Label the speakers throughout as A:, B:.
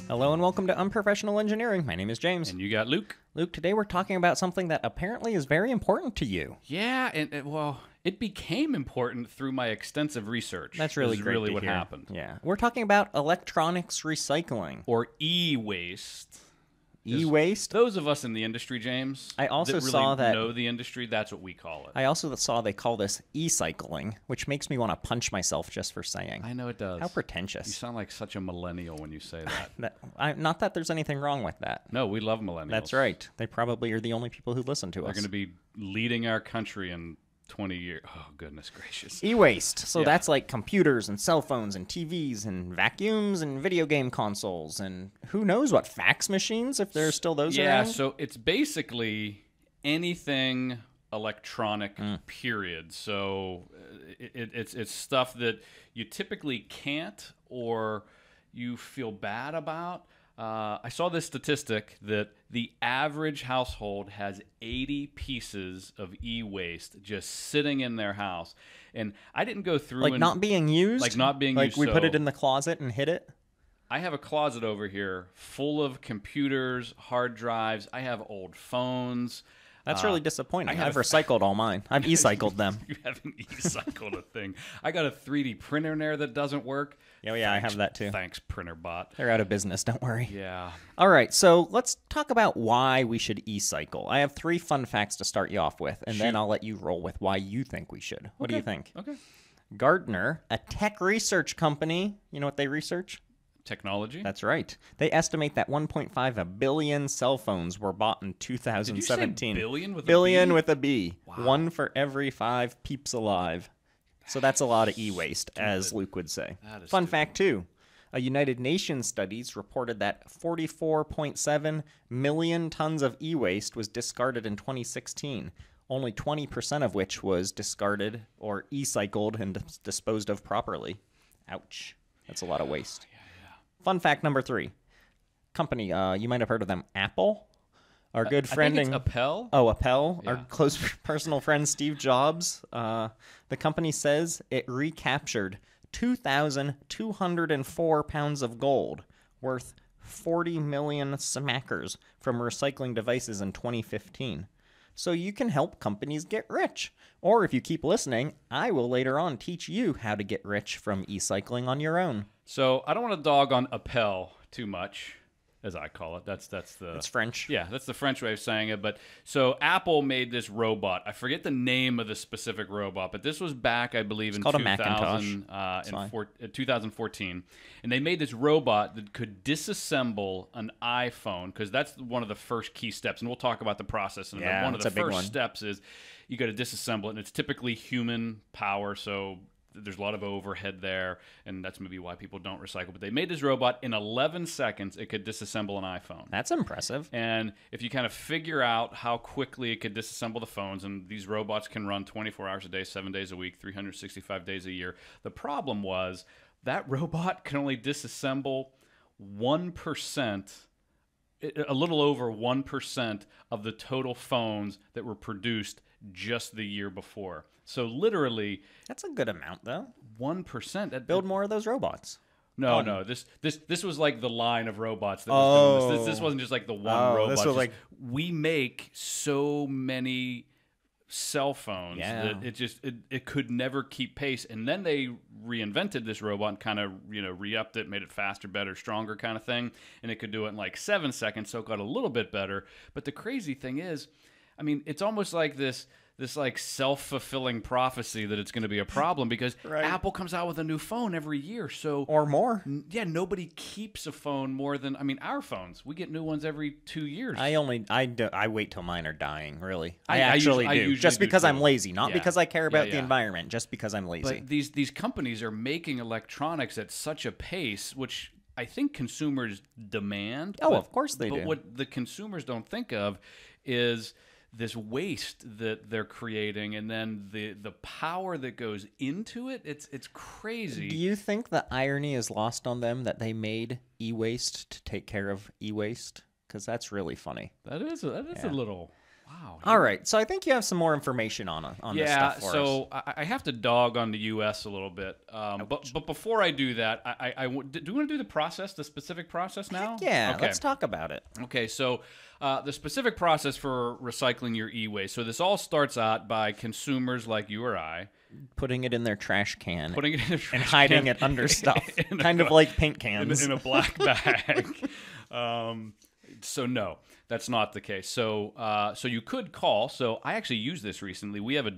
A: Hello and welcome to Unprofessional Engineering. My name is James.
B: And you got Luke.
A: Luke, today we're talking about something that apparently is very important to you.
B: Yeah, well, it became important through my extensive research.
A: That's really great
B: really
A: to
B: what
A: hear.
B: happened.
A: Yeah. We're talking about electronics recycling.
B: Or e-waste.
A: E-waste?
B: Those of us in the industry, James,
A: I also
B: that really
A: saw that
B: know the industry, that's what we call it.
A: I also saw they call this e-cycling, which makes me want to punch myself just for saying.
B: I know it does.
A: How
B: You
A: pretentious.
B: sound like such a millennial when you say that.
A: Not that there's anything wrong with that.
B: No, we love millennials.
A: That's right. They probably are the only people who listen to
B: They're
A: us.
B: going to be leading our country in 20 years. Oh, goodness gracious.
A: E-waste. So
B: Yeah.
A: that's like computers and cell phones and TVs and vacuums and video game consoles and who knows what, fax machines, if there's still those
B: Yeah,
A: around?
B: so it's basically anything electronic, period. So it's stuff that you typically can't or you feel bad about. I saw this statistic that the average household has 80 pieces of e-waste just sitting in their house. And I didn't go through
A: Like
B: and
A: not being used?
B: like not being
A: Like
B: used.
A: we put
B: So
A: it in the closet and hid it?
B: I have a closet over here full of computers, hard drives. I have old phones.
A: That's really disappointing.
B: have
A: I've
B: a-
A: recycled all mine. I've e-cycled them.
B: You haven't e-cycled a thing. I got a 3D printer in there that doesn't work.
A: Oh, yeah, I have that too.
B: Thanks, printer bot.
A: They're out of business, don't worry.
B: Yeah.
A: All right, so let's talk about why we should e-cycle. I have 3 fun facts to start you off with, and then I'll let you roll with why you think we should. What do you think?
B: Okay.
A: Gartner, a tech research company, you know what they research?
B: Technology.
A: That's right. They estimate that 1.5 billion cell phones were bought in
B: Did you
A: 2017.
B: say billion with
A: Billion
B: a B?
A: with a B.
B: Wow.
A: 1 for every 5 peeps alive. So that's a lot of e-waste, as Luke would say.
B: That is
A: Fun
B: stupid.
A: fact, too. A United Nations studies reported that 44.7 million tons of e-waste was discarded in 2016, only 20% of which was discarded or e-cycled and disposed of properly. Ouch. That's a lot of waste. Fun fact number 3. Company, you might have heard of them, Apple. Our good friend...
B: I think it's Appel.
A: Oh, Appel,
B: Yeah.
A: our close personal friend Steve Jobs. The company says it recaptured 2,204 pounds of gold worth 40 million smackers from recycling devices in 2015. So you can help companies get rich. Or if you keep listening, I will later on teach you how to get rich from e-cycling on your own.
B: So I don't want to dog on Appel too much, as I call it. That's the.
A: It's French.
B: Yeah, that's the French way of saying it. But so Apple made this robot. I forget the name of the specific robot, but this was back, I believe, in
A: called a Macintosh.
B: 2014. And they made this robot that could disassemble an iPhone, because that's one of the first key steps. And we'll talk about the process. And
A: Yeah,
B: one of
A: it's
B: the
A: a big
B: first
A: one.
B: steps is you got to disassemble it. And it's typically human power, so there's a lot of overhead there, and that's maybe why people don't recycle. But they made this robot in 11 seconds. It could disassemble an iPhone.
A: That's impressive.
B: And if you kind of figure out how quickly it could disassemble the phones, and these robots can run 24 hours a day, 7 days a week, 365 days a year. The problem was that robot can only disassemble 1%, a little over 1% of the total phones that were produced just the year before. So literally
A: That's a good amount, though.
B: 1%.
A: Build more of those robots.
B: No. This was like the line of robots that was doing this. This wasn't just like the one robot.
A: this was
B: Just,
A: like-
B: we make so many cell phones
A: Yeah.
B: that it could never keep pace. And then they reinvented this robot and kind of re-upped it, made it faster, better, stronger kind of thing, and it could do it in like 7 seconds, so it got a little bit better. But the crazy thing is, I mean, it's almost like this like self-fulfilling prophecy that it's going to be a problem, because
A: Right.
B: Apple comes out with a new phone every year. So
A: Or more.
B: yeah, nobody keeps a phone more than, I mean, our phones. We get new ones every 2 years.
A: I wait till mine are dying, really. I
B: I
A: actually
B: usually- I
A: do.
B: usually
A: Just
B: do
A: because I'm
B: too.
A: lazy, not
B: Yeah.
A: because I care about the
B: yeah.
A: environment, just because I'm lazy.
B: But these companies are making electronics at such a pace, which I think consumers demand.
A: Oh,
B: but-
A: of course they
B: but
A: do.
B: what the consumers don't think of is this waste that they're creating, and then the power that goes into it. It's crazy.
A: Do you think the irony is lost on them that they made e-waste to take care of e-waste? Because that's really funny.
B: That is a little. Wow.
A: All right, so I think you have some more information on this stuff for us.
B: So I have to dog on the U.S. a little bit, but before I do that, do you want to do the process, the specific process now?
A: Heck yeah,
B: okay.
A: Let's talk about it.
B: Okay, so the specific process for recycling your e-waste. So this all starts out by consumers like you or I
A: putting it in their trash can,
B: and
A: hiding it under stuff, kind of like paint cans
B: in a black bag. So no, that's not the case. So you could call. So I actually used this recently. We have a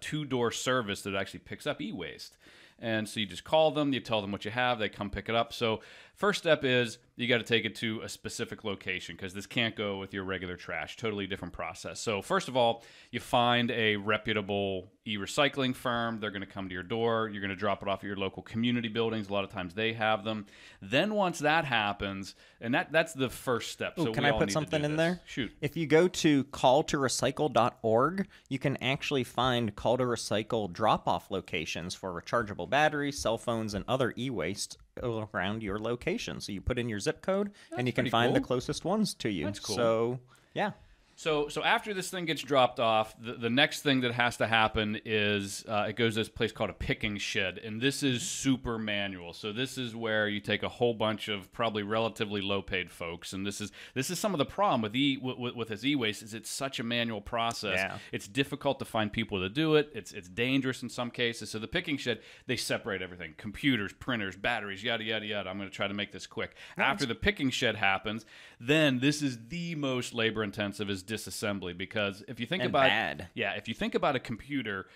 B: two-door service that actually picks up e-waste. And so you just call them, you tell them what you have, they come pick it up. So first step is you got to take it to a specific location because this can't go with your regular trash. Totally different process. So first of all, you find a reputable e-recycling firm. They're going to come to your door. You're going to drop it off at your local community buildings. A lot of times they have them. Then once that happens, and that's the first step.
A: Ooh,
B: so
A: can I put something in there?
B: Shoot.
A: If you go to calltorecycle.org, you can actually find call to recycle drop-off locations for rechargeable batteries, cell phones, and other e-waste around your location. So you put in your zip code, and you can find the closest ones to you.
B: That's cool.
A: So, yeah.
B: So after this thing gets dropped off, the next thing that has to happen is it goes to this place called a picking shed, and this is super manual. So this is where you take a whole bunch of probably relatively low-paid folks, and this is some of the problem with this e-waste is it's such a manual process.
A: Yeah.
B: It's difficult to find people to do it. It's dangerous in some cases. So the picking shed, they separate everything: computers, printers, batteries, yada yada yada. I'm going to try to make this quick. After the picking shed happens, then this is the most labor-intensive is disassembly, because if you think if you think about a computer,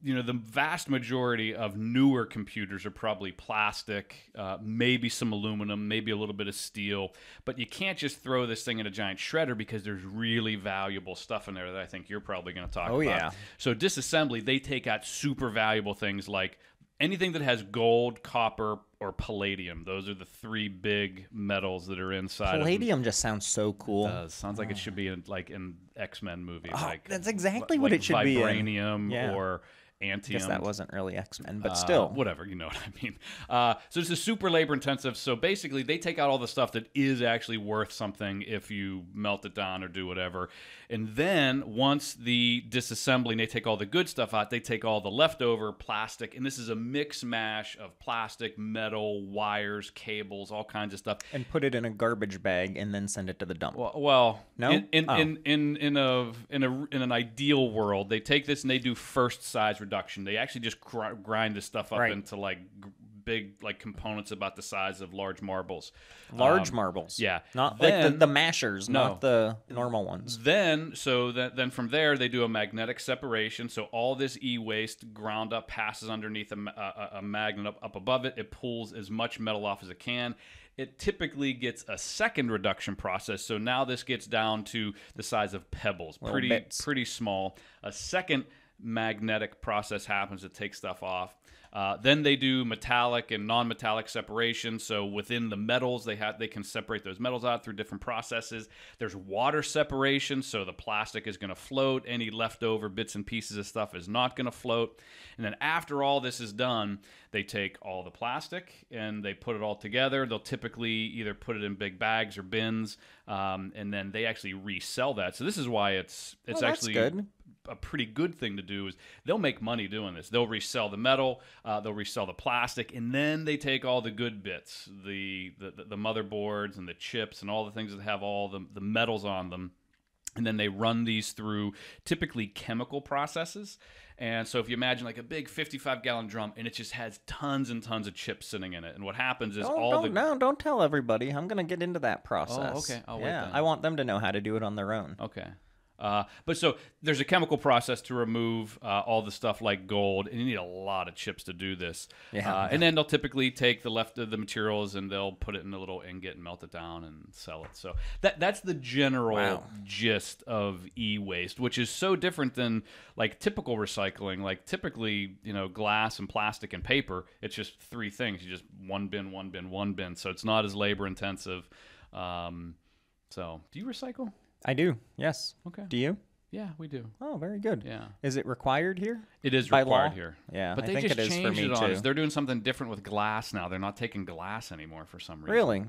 B: the vast majority of newer computers are probably plastic, maybe some aluminum, maybe a little bit of steel, but you can't just throw this thing in a giant shredder because there's really valuable stuff in there that I think you're probably going to talk about.
A: Yeah.
B: So disassembly, they take out super valuable things like anything that has gold, copper, or palladium. Those are the three big metals that are inside.
A: Palladium just sounds so cool.
B: It does. Sounds like it should be in X-Men movie.
A: That's exactly what it should be in.
B: Vibranium or Antium.
A: I guess that wasn't really X-Men, but still.
B: Whatever, you know what I mean. So this is super labor intensive. So basically, they take out all the stuff that is actually worth something if you melt it down or do whatever. And then once the disassembly, they take all the good stuff out, they take all the leftover plastic. And this is a mix mash of plastic, metal, wires, cables, all kinds of stuff.
A: And put it in a garbage bag and then send it to the dump.
B: Well,
A: no?
B: In an ideal world, they take this and they do first size reduction. They actually just grind this stuff up into like big like components about the size of large marbles.
A: Large marbles.
B: Yeah.
A: Not like the mashers, not the normal ones.
B: Then from there they do a magnetic separation. So all this e-waste ground up passes underneath a magnet up above it. It pulls as much metal off as it can. It typically gets a second reduction process. So now this gets down to the size of pebbles, pretty small. A second magnetic process happens to take stuff off. Then they do metallic and non-metallic separation. So within the metals, they can separate those metals out through different processes. There's water separation, so the plastic is going to float. Any leftover bits and pieces of stuff is not going to float. And then after all this is done, they take all the plastic and they put it all together. They'll typically either put it in big bags or bins, and then they actually resell that. So this is why it's actually
A: good.
B: A pretty good thing to do is they'll make money doing this. They'll resell the metal, they'll resell the plastic, and then they take all the good bits, the motherboards and the chips and all the things that have all the metals on them, and then they run these through typically chemical processes. And so if you imagine like a big 55-gallon drum, and it just has tons and tons of chips sitting in it, and what happens is
A: don't tell everybody. I'm going to get into that process.
B: Oh, okay. I'll wait then.
A: I want them to know how to do it on their own.
B: Okay. But so there's a chemical process to remove all the stuff like gold, and you need a lot of chips to do this.
A: Yeah.
B: And then they'll typically take the left of the materials and they'll put it in a little ingot and melt it down and sell it. So that's the general gist of e-waste, which is so different than like typical recycling. Like typically, glass and plastic and paper, it's just three things. You just one bin, one bin, one bin. So it's not as labor intensive. So do you recycle?
A: I do, yes.
B: Okay.
A: Do you?
B: Yeah, we do.
A: Oh, very good.
B: Yeah.
A: Is it required here?
B: It is
A: by
B: required
A: law?
B: here.
A: Yeah,
B: but
A: I
B: they
A: think
B: just
A: it is for
B: changed
A: me
B: it on
A: too.
B: us. They're doing something different with glass now. They're not taking glass anymore for some reason.
A: Really?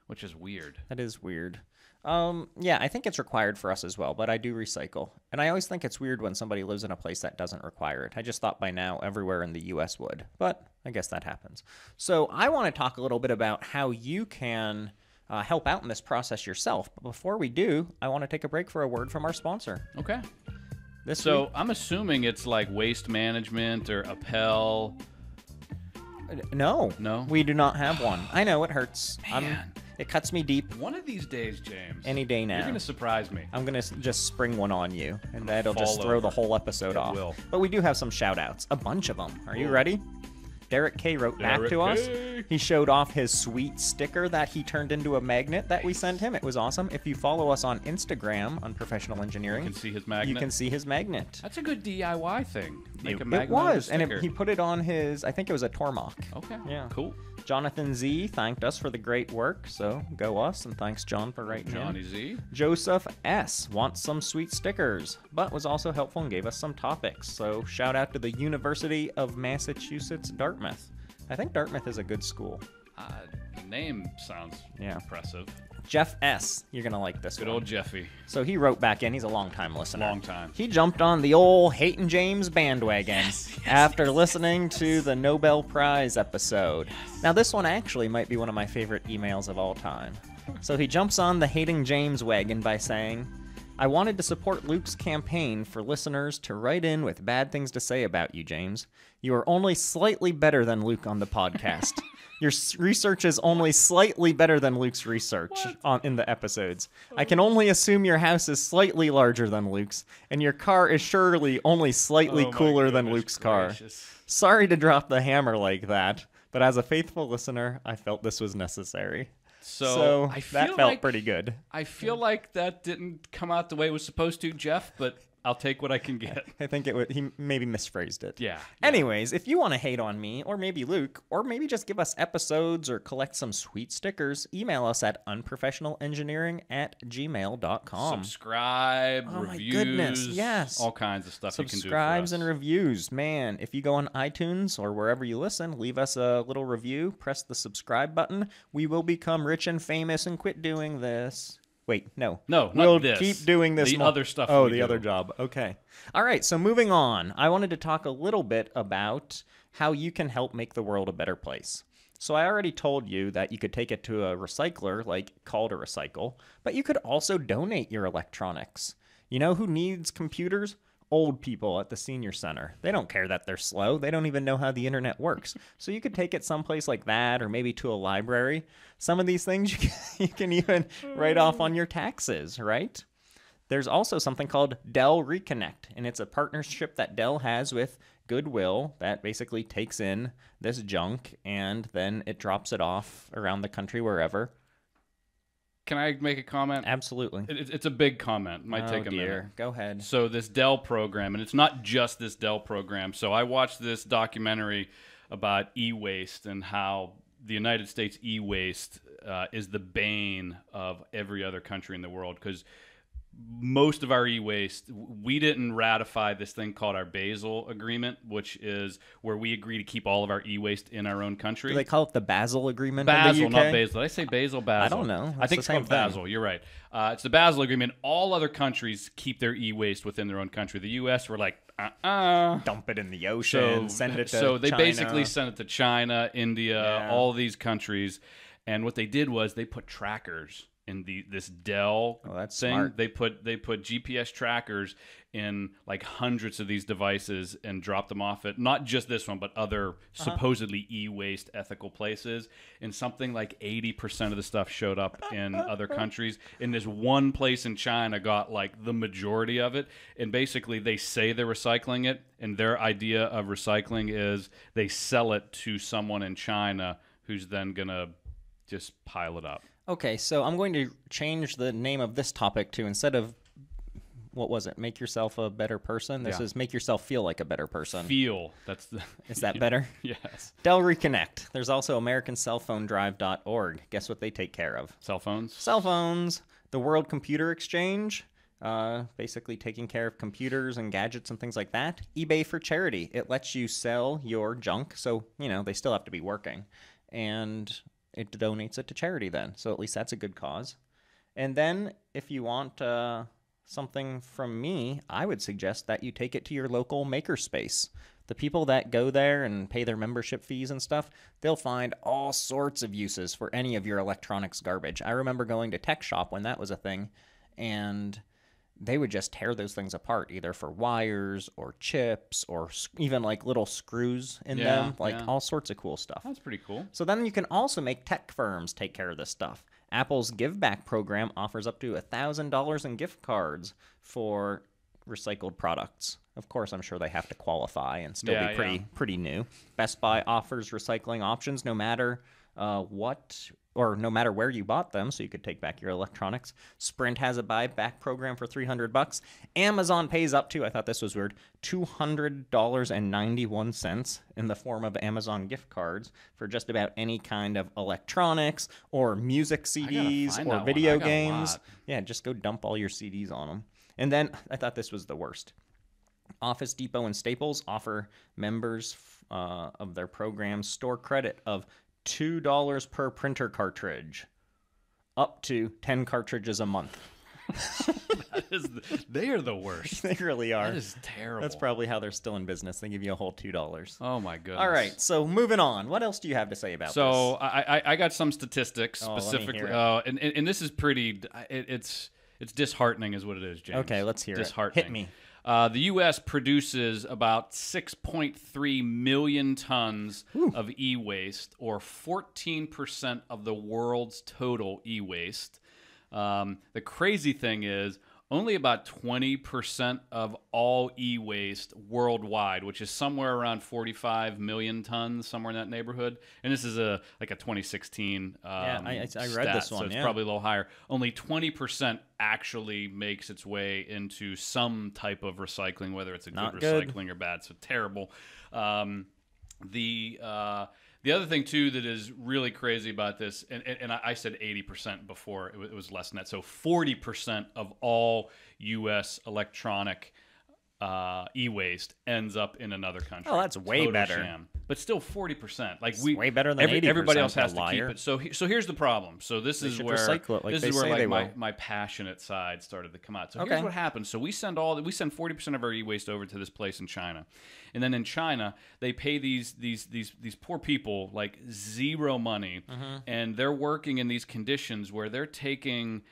B: which is weird.
A: That is weird. Yeah, I think it's required for us as well, but I do recycle. And I always think it's weird when somebody lives in a place that doesn't require it. I just thought by now everywhere in the U.S. would, but I guess that happens. So I want to talk a little bit about how you can help out in this process yourself. But before we do, I want to take a break for a word from our sponsor.
B: Okay.
A: So
B: week, I'm assuming it's like Waste Management or Appel.
A: No.
B: No?
A: We do not have one. I know, it hurts.
B: Man.
A: It cuts me deep.
B: One of these days, James.
A: Any day now.
B: You're going to surprise me.
A: I'm going to just spring one on you, and that'll just
B: fall
A: throw
B: over.
A: the whole episode off.
B: will.
A: But we do have some shout-outs. A bunch of them. Are you ready? Derek K. wrote back
B: Derek
A: to us.
B: K.
A: He showed off his sweet sticker that he turned into a magnet that we sent him. It was awesome. If you follow us on Instagram, Unprofessional Engineering,
B: You can see his magnet.
A: you can see his magnet.
B: That's a good DIY thing. Make a
A: It
B: magnet out of a
A: was, and
B: sticker.
A: he put it on his, I think it was a Tormach.
B: Okay.
A: Yeah.
B: Cool.
A: Jonathan Z thanked us for the great work, so go us, and thanks John for writing in.
B: Johnny Z.
A: Joseph S. wants some sweet stickers, but was also helpful and gave us some topics. So shout out to the University of Massachusetts, Dartmouth. I think Dartmouth is a good school.
B: The name sounds impressive.
A: Jeff S. You're going to like this
B: Good
A: one.
B: old Jeffy.
A: So he wrote back in. He's a long-time listener.
B: Long time.
A: He jumped on the old Hayton James bandwagon after listening to the Nobel Prize episode. Now, this one actually might be one of my favorite emails of all time. So he jumps on the Hayton James wagon by saying, I wanted to support Luke's campaign for listeners to write in with bad things to say about you, James. You are only slightly better than Luke on the podcast. Your research is only slightly better than Luke's research in the episodes. I can only assume your house is slightly larger than Luke's, and your car is surely only slightly cooler than Luke's car. Sorry to drop the hammer like that, but as a faithful listener, I felt this was necessary. So
B: I feel
A: that felt pretty good.
B: I feel like that didn't come out the way it was supposed to, Jeff, but I'll take what I can get.
A: I think he maybe misphrased it.
B: Yeah.
A: Anyways, if you want to hate on me, or maybe Luke, or maybe just give us episodes or collect some sweet stickers, email us at unprofessionalengineering@gmail.com.
B: Subscribe,
A: Oh
B: reviews.
A: my goodness, yes.
B: All kinds of stuff you can do for
A: Subscribes
B: us.
A: and reviews. Man, if you go on iTunes or wherever you listen, leave us a little review, press the subscribe button. We will become rich and famous and quit doing this. Wait, no.
B: No, not
A: we'll
B: this.
A: keep doing this.
B: The other stuff
A: Oh,
B: we
A: the
B: do.
A: other job. Okay. All right, so moving on. I wanted to talk a little bit about how you can help make the world a better place. So I already told you that you could take it to a recycler, like Call to Recycle, but you could also donate your electronics. You know who needs computers? Old people at the senior center. They don't care that they're slow. They don't even know how the internet works. So you could take it someplace like that, or maybe to a library. Some of these things you can even write off on your taxes, right? There's also something called Dell Reconnect, and it's a partnership that Dell has with Goodwill that basically takes in this junk and then it drops it off around the country wherever.
B: Can I make a comment?
A: Absolutely.
B: It's a big comment. It might take a minute.
A: Go ahead.
B: So this Dell program, and it's not just this Dell program. So I watched this documentary about e-waste and how the United States e-waste is the bane of every other country in the world, because most of our e-waste, we didn't ratify this thing called our Basel Agreement, which is where we agree to keep all of our e-waste in our own country.
A: Do they call it the Basel Agreement
B: Basel,
A: in the UK?
B: not Basil. Did I say Basil? Basil.
A: I don't know.
B: I think
A: It's
B: it's
A: the
B: called
A: same thing.
B: Basel. You're right. It's the Basel Agreement. All other countries keep their e-waste within their own country. The U.S. were like,
A: Dump it in the ocean, send it to
B: So they
A: China.
B: basically sent it to China, India, all these countries. And what they did was they put trackers in this Dell
A: that's
B: thing.
A: smart.
B: They put GPS trackers in like hundreds of these devices and dropped them off at not just this one, but other supposedly e-waste ethical places. And something like 80% of the stuff showed up in other countries. And this one place in China got like the majority of it. And basically they say they're recycling it, and their idea of recycling is they sell it to someone in China who's then gonna just pile it up.
A: Okay, so I'm going to change the name of this topic to, instead of, what was it, make yourself a better person? This is make yourself feel like a better person.
B: Feel. That's the.
A: Is that better?
B: Yes.
A: Dell Reconnect. There's also AmericanCellPhoneDrive.org. Guess what they take care of?
B: Cell phones.
A: Cell phones. The World Computer Exchange. Basically taking care of computers and gadgets and things like that. eBay for charity. It lets you sell your junk, so, you know, they still have to be working. And it donates it to charity then. So at least that's a good cause. And then if you want something from me, I would suggest that you take it to your local makerspace. The people that go there and pay their membership fees and stuff, they'll find all sorts of uses for any of your electronics garbage. I remember going to Tech Shop when that was a thing, and they would just tear those things apart, either for wires or chips or even like little screws in them, like all sorts of cool stuff.
B: That's pretty cool.
A: So then you can also make tech firms take care of this stuff. Apple's Give Back program offers up to $1,000 in gift cards for recycled products. Of course, I'm sure they have to qualify and still be pretty new. Best Buy offers recycling options no matter no matter where you bought them, so you could take back your electronics. Sprint has a buyback program for $300. Amazon pays up to, I thought this was weird, $200.91 in the form of Amazon gift cards for just about any kind of electronics or music CDs or video games. Yeah, just go dump all your CDs on them. And then I thought this was the worst. Office Depot and Staples offer members of their programs store credit of $2 per printer cartridge, up to 10 cartridges a month.
B: They are the worst.
A: They really are.
B: That is terrible.
A: That's probably how they're still in business. They give you a whole $2.
B: Oh, my goodness.
A: All right, so moving on. What else do you have to say about this?
B: So I got some statistics specifically.
A: Let me hear it.
B: And this is pretty, it's disheartening is what it is, James.
A: Okay, let's hear
B: disheartening.
A: Hit me.
B: The U.S. produces about 6.3 million tons of e-waste, or 14% of the world's total e-waste. The crazy thing is, only about 20% of all e-waste worldwide, which is somewhere around 45 million tons, somewhere in that neighborhood. And this is like a 2016
A: I read
B: stat,
A: this one,
B: so it's probably a little higher. Only 20% actually makes its way into some type of recycling, whether it's a good recycling or bad. So terrible. The other thing, too, that is really crazy about this, and I said 80% before, it was less than that. So 40% of all U.S. electronic e-waste ends up in another country.
A: Oh, that's way better.
B: Sham. But still 40%. Like
A: way better than 80%.
B: Everybody else has to keep it. So here's the problem. So this is where my passionate side started to come out. So here's what happens. So we send 40% of our e-waste over to this place in China. And then in China, they pay these poor people like zero money, and they're working in these conditions where they're taking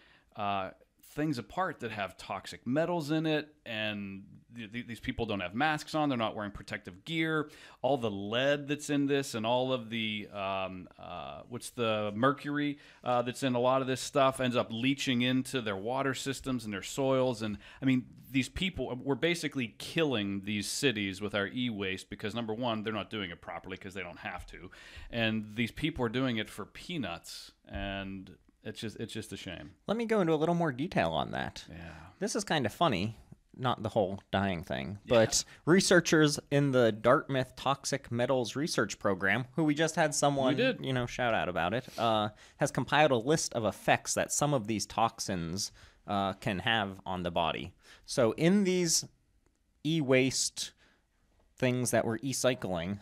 B: things apart that have toxic metals in it, and these people don't have masks on. They're not wearing protective gear. All the lead that's in this, and all of the what's the mercury that's in a lot of this stuff ends up leaching into their water systems and their soils. And I mean, these people, we're basically killing these cities with our e-waste because, number one, they're not doing it properly because they don't have to, and these people are doing it for peanuts, and it's just a shame.
A: Let me go into a little more detail on that.
B: Yeah.
A: This is kind of funny, not the whole dying thing, but researchers in the Dartmouth Toxic Metals Research Program, who we just had someone, shout out about it, has compiled a list of effects that some of these toxins can have on the body. So in these e-waste things that we're e-cycling,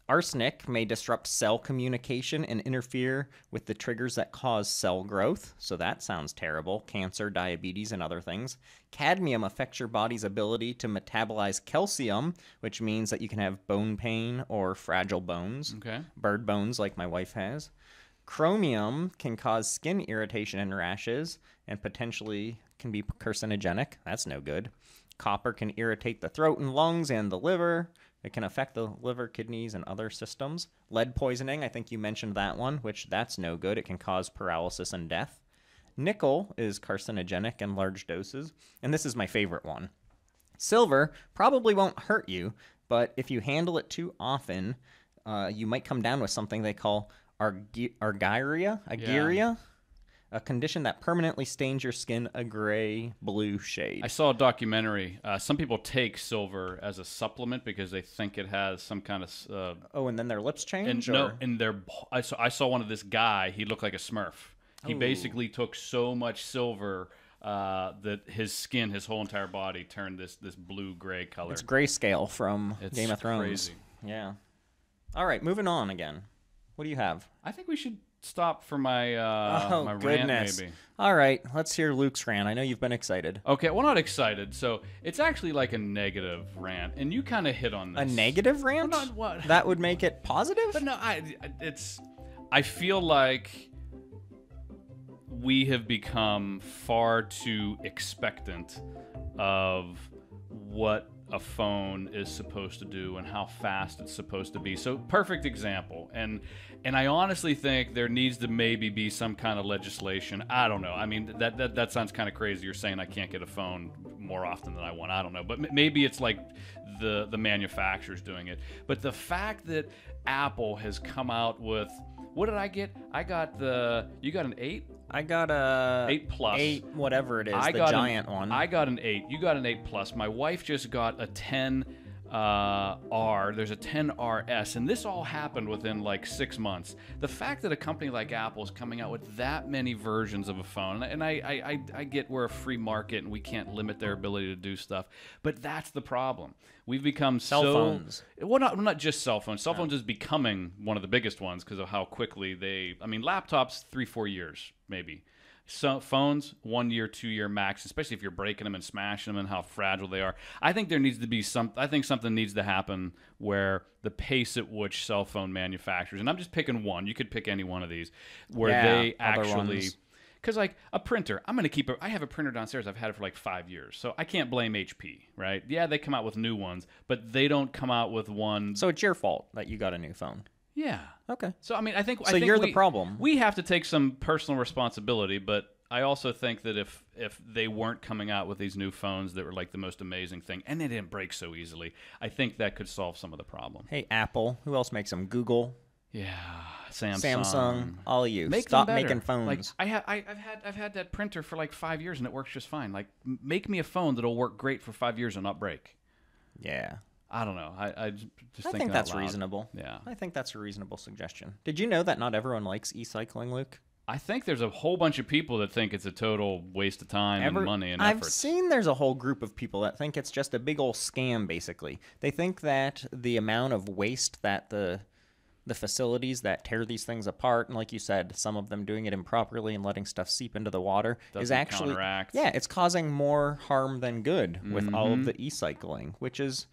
A: arsenic may disrupt cell communication and interfere with the triggers that cause cell growth. So that sounds terrible. Cancer, diabetes, and other things. Cadmium affects your body's ability to metabolize calcium, which means that you can have bone pain or fragile bones.
B: Okay.
A: Bird bones like my wife has. Chromium can cause skin irritation and rashes and potentially can be carcinogenic. That's no good. Copper can irritate the throat and lungs and the liver. It can affect the liver, kidneys, and other systems. Lead poisoning, I think you mentioned that one, which that's no good. It can cause paralysis and death. Nickel is carcinogenic in large doses, and this is my favorite one. Silver probably won't hurt you, but if you handle it too often, you might come down with something they call argyria, a condition that permanently stains your skin a gray-blue shade.
B: I saw a documentary. Some people take silver as a supplement because they think it has some kind of...
A: and then their lips change?
B: I saw one of this guy. He looked like a Smurf. He basically took so much silver that his skin, his whole entire body, turned this blue-gray color.
A: It's grayscale from Game of Thrones.
B: Crazy.
A: Yeah. All right, moving on again. What do you have?
B: I think we should stop for my my
A: goodness.
B: rant, maybe.
A: All right, let's hear Luke's rant. I know you've been excited.
B: Okay, well, not excited. So it's actually like a negative rant, and you kind of hit on this.
A: A negative rant?
B: Well, not what?
A: That would make it positive?
B: But no, I feel like we have become far too expectant of what a phone is supposed to do and how fast it's supposed to be. So perfect example. And I honestly think there needs to maybe be some kind of legislation. I don't know. I mean, that sounds kind of crazy. You're saying I can't get a phone more often than I want. I don't know. But maybe it's like the manufacturers doing it. But the fact that Apple has come out with, what did I get? You got an 8?
A: I got a
B: 8 Plus.
A: 8, whatever it is, the giant one.
B: I got an 8. You got an 8 Plus. My wife just got a 10 R. There's a 10 RS, and this all happened within like 6 months. The fact that a company like Apple is coming out with that many versions of a phone, and I get we're a free market and we can't limit their ability to do stuff, but that's the problem. We've become
A: cell phones.
B: Well, not just cell phones. Cell phones is becoming one of the biggest ones because of how quickly laptops 3-4 years maybe. So phones 1 year, 2 year max, especially if you're breaking them and smashing them and how fragile they are. I think there needs to be something needs to happen where the pace at which cell phone manufacturers, and I'm just picking one, you could pick any one of these, where they actually, because like a printer, I have a printer downstairs. I've had it for like 5 years, so I can't blame HP, right? Yeah, they come out with new ones, but they don't come out with one.
A: So it's your fault that you got a new phone.
B: Yeah.
A: Okay.
B: So I think
A: you're the problem.
B: We have to take some personal responsibility, but I also think that if they weren't coming out with these new phones that were like the most amazing thing, and they didn't break so easily, I think that could solve some of the problem.
A: Hey, Apple. Who else makes them? Google.
B: Yeah. Samsung.
A: All of you.
B: Make
A: Stop
B: them better.
A: making phones.
B: Like I've had that printer for like 5 years and it works just fine. Like make me a phone that'll work great for 5 years and not break.
A: Yeah.
B: I don't know. I just
A: think that's reasonable.
B: Yeah.
A: I think that's a reasonable suggestion. Did you know that not everyone likes e-cycling, Luke?
B: I think there's a whole bunch of people that think it's a total waste of time and money and effort.
A: I've seen there's a whole group of people that think it's just a big old scam, basically. They think that the amount of waste that the facilities that tear these things apart, and like you said, some of them doing it improperly and letting stuff seep into the water, is actually
B: counteract.
A: Yeah, it's causing more harm than good with all of the e-cycling, which is,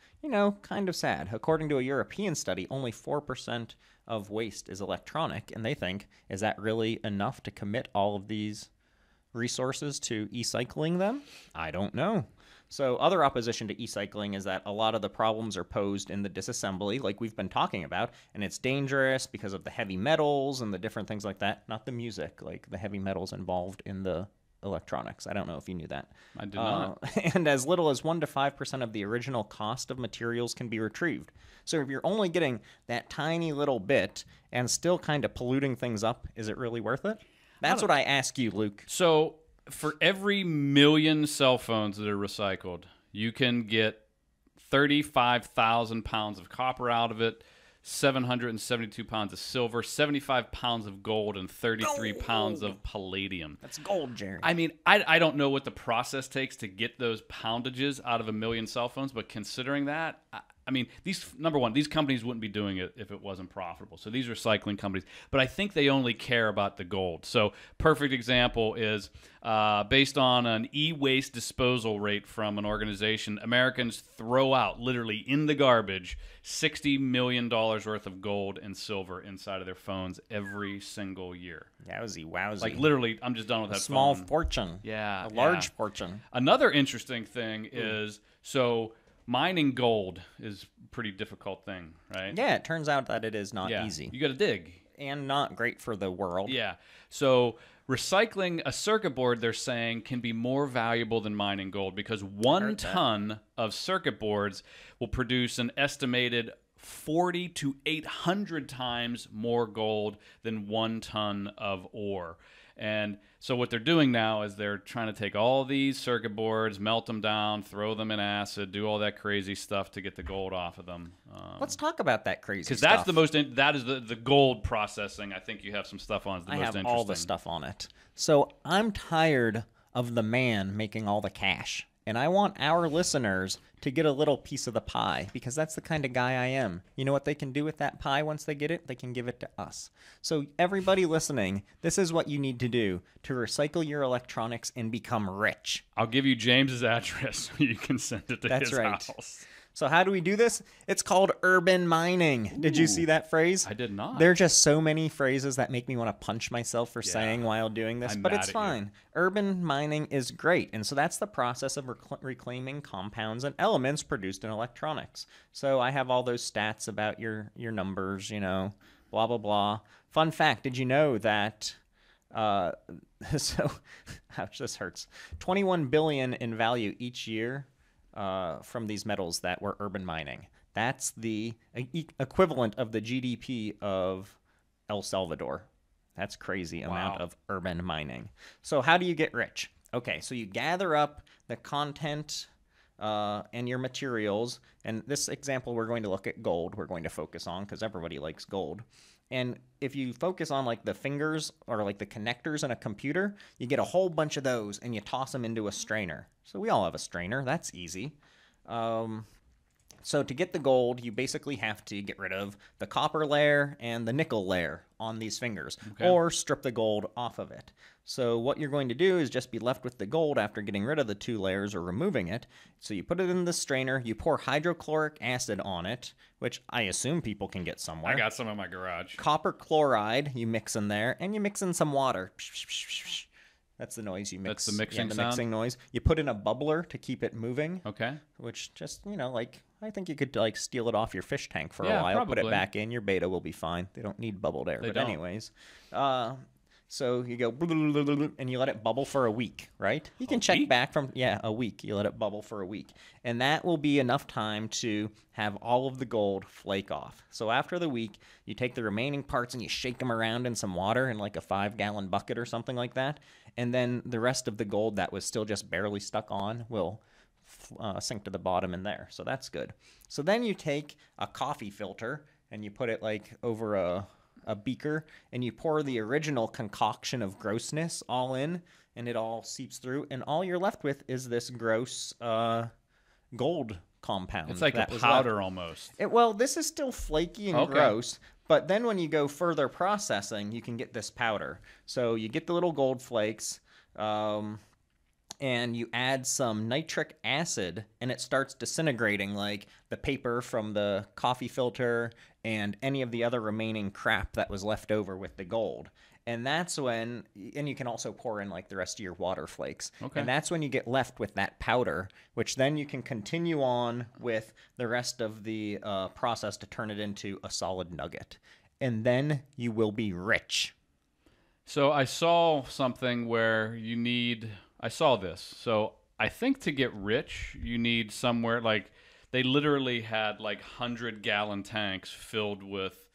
A: kind of sad. According to a European study, only 4% of waste is electronic, and they think, is that really enough to commit all of these resources to e-cycling them? I don't know. So other opposition to e-cycling is that a lot of the problems are posed in the disassembly, like we've been talking about, and it's dangerous because of the heavy metals and the different things like that. Not the music, like the heavy metals involved in the electronics. I don't know if you knew that.
B: I did not.
A: And as little as 1 to 5% of the original cost of materials can be retrieved. So if you're only getting that tiny little bit and still kind of polluting things up, is it really worth it? That's what I ask you, Luke.
B: So for every million cell phones that are recycled, you can get 35,000 pounds of copper out of it, 772 pounds of silver, 75 pounds of gold, and 33 pounds of palladium.
A: That's gold, Jerry.
B: I mean, I don't know what the process takes to get those poundages out of a million cell phones, but considering that, I mean, number one, these companies wouldn't be doing it if it wasn't profitable. So these recycling companies, but I think they only care about the gold. So perfect example is based on an e-waste disposal rate from an organization, Americans throw out, literally in the garbage, $60 million worth of gold and silver inside of their phones every single year.
A: Wowsy.
B: Like literally, I'm just done with that phone.
A: Small fortune.
B: Yeah.
A: A large fortune.
B: Another interesting thing is, so mining gold is a pretty difficult thing, right?
A: Yeah, it turns out that it is not easy.
B: You got to dig.
A: And not great for the world.
B: Yeah. So recycling a circuit board, they're saying, can be more valuable than mining gold because 1 ton of circuit boards will produce an estimated 40 to 800 times more gold than 1 ton of ore. And so what they're doing now is they're trying to take all these circuit boards, melt them down, throw them in acid, do all that crazy stuff to get the gold off of them.
A: Let's talk about that crazy stuff.
B: Because that is the gold processing. I think you have some stuff on.
A: I have all the stuff on it. So I'm tired of the man making all the cash And I want our listeners to get a little piece of the pie because that's the kind of guy I am. You know what they can do with that pie once they get it? They can give it to us. So everybody listening, this is what you need to do to recycle your electronics and become rich.
B: I'll give you James's address so you can send it to his house.
A: So how do we do this? It's called urban mining. Did you see that phrase?
B: I did not.
A: There are just so many phrases that make me want to punch myself for saying while doing this, but it's fine. Urban mining is great. And so that's the process of reclaiming compounds and elements produced in electronics. So I have all those stats about your numbers, you know, blah, blah, blah. Fun fact, did you know that... so, ouch, this hurts. 21 billion in value each year from these metals that were urban mining. That's the equivalent of the GDP of El Salvador. That's crazy amount of urban mining. So how do you get rich? Okay, so you gather up the content and your materials. And this example, we're going to look at gold. We're going to focus on because everybody likes gold. And if you focus on like the fingers or like the connectors in a computer, you get a whole bunch of those and you toss them into a strainer. So we all have a strainer. That's easy. So to get the gold, you basically have to get rid of the copper layer and the nickel layer on these fingers, or strip the gold off of it. So what you're going to do is just be left with the gold after getting rid of the two layers or removing it. So you put it in the strainer, you pour hydrochloric acid on it, which I assume people can get somewhere.
B: I got some in my garage.
A: Copper chloride you mix in there, and you mix in some water. That's the noise you mix.
B: That's the mixing
A: the
B: sound?
A: mixing noise. You put in a bubbler to keep it moving.
B: Okay.
A: Which just, you know, like, I think you could, like, steal it off your fish tank for a while.
B: Probably.
A: Put it back in. Your beta will be fine. They don't need bubbled air. But anyways. So you go, and you let it bubble for a week, right? You can check back from, a week. You let it bubble for a week. And that will be enough time to have all of the gold flake off. So after the week, you take the remaining parts and you shake them around in some water in like a 5-gallon bucket or something like that. And then the rest of the gold that was still just barely stuck on will sink to the bottom in there. So that's good. So then you take a coffee filter and you put it like over a beaker and you pour the original concoction of grossness all in and it all seeps through and all you're left with is this gross gold compound.
B: It's like a powder almost.
A: Well, this is still flaky and gross, but then when you go further processing, you can get this powder. So you get the little gold flakes, and you add some nitric acid, and it starts disintegrating like the paper from the coffee filter and any of the other remaining crap that was left over with the gold. And that's when, and you can also pour in like the rest of your water flakes. And that's when you get left with that powder, which then you can continue on with the rest of the process to turn it into a solid nugget. And then you will be rich.
B: So I saw something where I saw this. So I think to get rich, you need somewhere like, they literally had like 100-gallon tanks filled with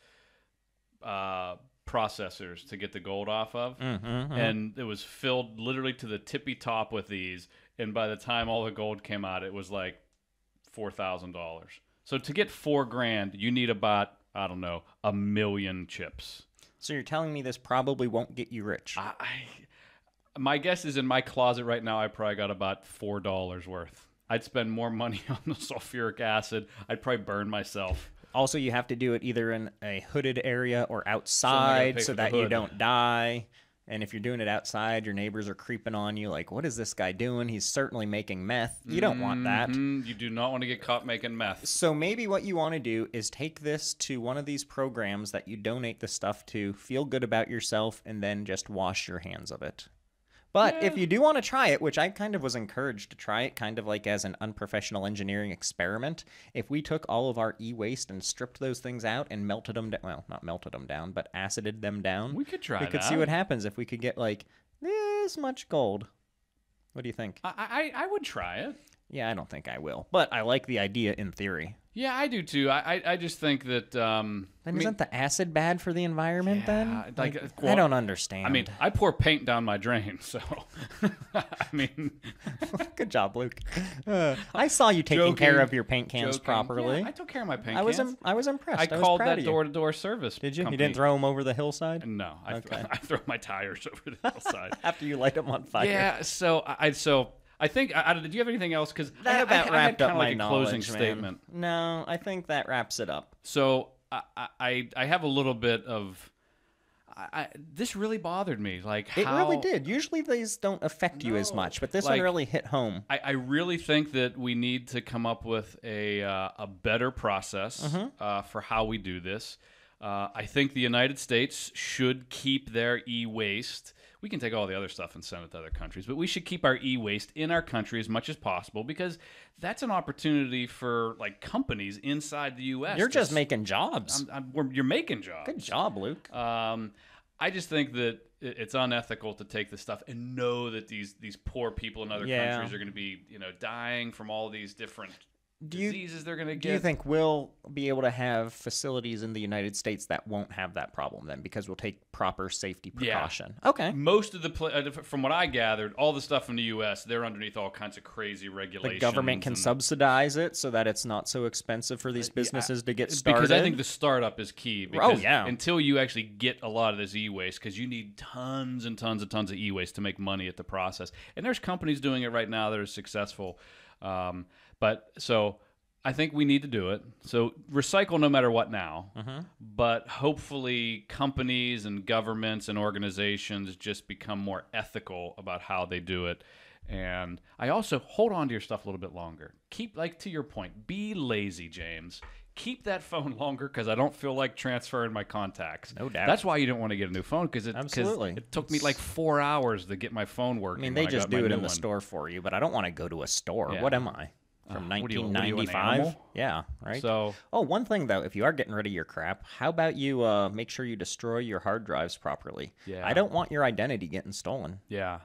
B: processors to get the gold off of. And it was filled literally to the tippy top with these. And by the time all the gold came out, it was like $4,000. So to get $4,000, you need about, I don't know, 1 million chips.
A: So you're telling me this probably won't get you rich?
B: My guess is in my closet right now, I probably got about $4 worth. I'd spend more money on the sulfuric acid. I'd probably burn myself.
A: Also, you have to do it either in a hooded area or outside so that you don't die. And if you're doing it outside, your neighbors are creeping on you like, what is this guy doing? He's certainly making meth. You don't want that.
B: You do not want to get caught making meth.
A: So maybe what you want to do is take this to one of these programs that you donate the stuff to, feel good about yourself, and then just wash your hands of it. But if you do want to try it, which I kind of was encouraged to try it, kind of like as an unprofessional engineering experiment, if we took all of our e-waste and stripped those things out and melted them down, well, not melted them down, but acided them down.
B: We could try that.
A: We could see what happens if we could get like this much gold. What do you think?
B: I would try it.
A: Yeah, I don't think I will. But I like the idea in theory.
B: Yeah, I do too. I just think that...
A: Then isn't the acid bad for the environment then?
B: Like,
A: I don't understand.
B: I mean, I pour paint down my drain, so... I mean...
A: Good job, Luke. I saw you taking care of your paint cans properly.
B: Yeah, I took care of my paint cans.
A: I was impressed.
B: I called that door-to-door service
A: Did you?
B: company.
A: You didn't throw them over the hillside?
B: No. I throw my tires over the hillside.
A: After you light them on fire.
B: Yeah, so I think. Did you have anything else? Because
A: That about wrapped up my
B: like a
A: knowledge,
B: closing
A: man.
B: statement.
A: No, I think that wraps it up.
B: So I have a little bit of. This really bothered me. Like
A: It
B: how,
A: really did. Usually these don't affect you as much, but this one
B: Like,
A: really hit home.
B: I really think that we need to come up with a better process for how we do this. I think the United States should keep their e-waste. We can take all the other stuff and send it to other countries, but we should keep our e-waste in our country as much as possible because that's an opportunity for like companies inside the U.S.
A: You're just making jobs.
B: You're making jobs.
A: Good job, Luke.
B: I just think that it's unethical to take this stuff and know that these poor people in other countries are going to be dying from all these different diseases they're going to get.
A: Do you think we'll be able to have facilities in the United States that won't have that problem then because we'll take proper safety precaution?
B: Yeah.
A: Okay.
B: Most of from what I gathered, all the stuff in the U.S., they're underneath all kinds of crazy regulations.
A: The government can subsidize it so that it's not so expensive for these businesses to get started.
B: Because I think the startup is key. Because
A: yeah.
B: Until you actually get a lot of this e-waste, because you need tons and tons and tons of e-waste to make money at the process. And there's companies doing it right now that are successful. So I think we need to do it. So recycle no matter what now. But hopefully companies and governments and organizations just become more ethical about how they do it. And I also hold on to your stuff a little bit longer. Keep, like, to your point, be lazy, James. Keep that phone longer because I don't feel like transferring my contacts.
A: No doubt.
B: That's why you don't want to get a new phone because it took me like 4 hours to get my phone working.
A: I mean, they just do it in the store for you, but I don't want to go to a store.
B: Yeah.
A: What am I? From
B: what are you,
A: 1995? Yeah, right?
B: So,
A: one thing, though, if you are getting rid of your crap, how about you make sure you destroy your hard drives properly?
B: Yeah.
A: I don't want your identity getting stolen.
B: Yeah.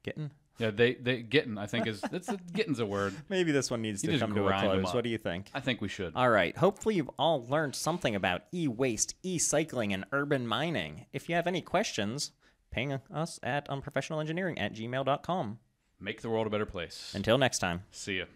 A: Getting?
B: Yeah, they getting, I think, getting's a word.
A: Maybe this one needs to come to a close. What do you think?
B: I think we should.
A: All right. Hopefully you've all learned something about e-waste, e-cycling, and urban mining. If you have any questions, ping us at unprofessionalengineering@gmail.com.
B: Make the world a better place.
A: Until next time.
B: See ya.